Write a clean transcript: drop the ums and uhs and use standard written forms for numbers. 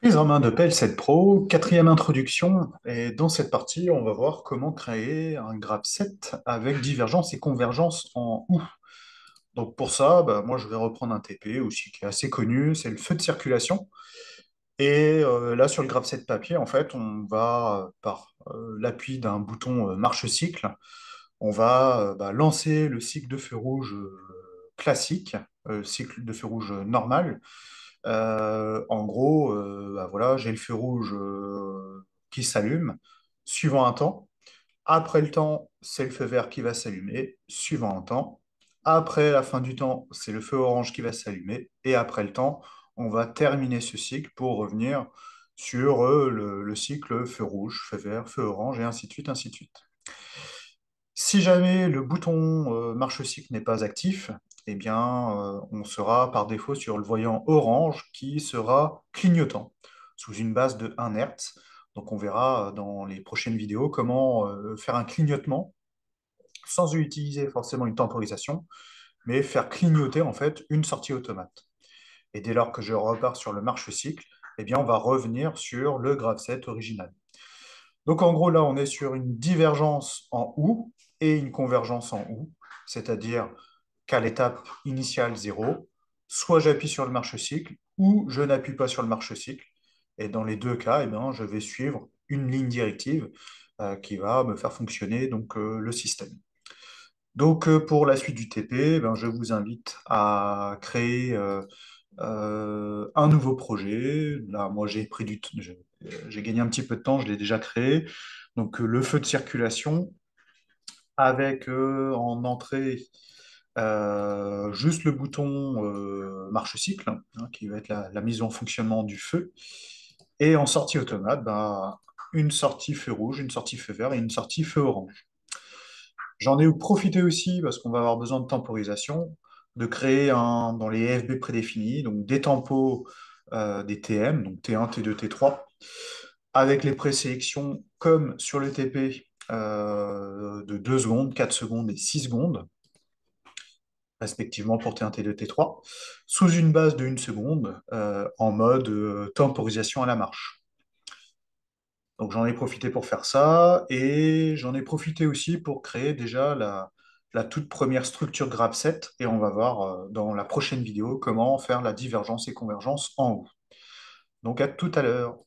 Prise en main de PL7 Pro, quatrième introduction, et dans cette partie, on va voir comment créer un graphe 7 avec divergence et convergence en OU. Donc pour ça, moi je vais reprendre un TP aussi qui est assez connu, c'est le feu de circulation. Et là sur le graphe 7 papier, en fait, on va, par l'appui d'un bouton marche-cycle, on va lancer le cycle de feu rouge classique, cycle de feu rouge normal. En gros, voilà, j'ai le feu rouge qui s'allume, suivant un temps. Après le temps, c'est le feu vert qui va s'allumer, suivant un temps. Après la fin du temps, c'est le feu orange qui va s'allumer. Et après le temps, on va terminer ce cycle pour revenir sur le cycle feu rouge, feu vert, feu orange, et ainsi de suite, ainsi de suite. Si jamais le bouton marche-cycle n'est pas actif, eh bien, on sera par défaut sur le voyant orange qui sera clignotant sous une base de 1 Hz. Donc on verra dans les prochaines vidéos comment faire un clignotement sans utiliser forcément une temporisation, mais faire clignoter en fait une sortie automate. Et dès lors que je repars sur le marche-cycle, eh bien, on va revenir sur le graphe 7 original. Donc en gros, là, on est sur une divergence en OU et une convergence en OU, c'est-à-dire qu'à l'étape initiale 0, soit j'appuie sur le marche-cycle ou je n'appuie pas sur le marche-cycle. Et dans les deux cas, eh bien, je vais suivre une ligne directive qui va me faire fonctionner donc, le système. Donc pour la suite du TP, je vous invite à créer un nouveau projet. Là, moi, j'ai gagné un petit peu de temps, je l'ai déjà créé. Donc, le feu de circulation avec en entrée juste le bouton marche-cycle, hein, qui va être la mise en fonctionnement du feu. Et en sortie automate, une sortie feu rouge, une sortie feu vert et une sortie feu orange. J'en ai profité aussi, parce qu'on va avoir besoin de temporisation, de créer dans les FB prédéfinis, donc des tempos des TM, donc T1, T2, T3, avec les présélections comme sur le TP de 2 secondes, 4 secondes et 6 secondes, respectivement pour T1, T2, T3, sous une base de 1 seconde en mode temporisation à la marche. Donc j'en ai profité pour faire ça, et j'en ai profité aussi pour créer déjà la toute première structure Graph7, et on va voir dans la prochaine vidéo comment faire la divergence et convergence en haut. Donc à tout à l'heure.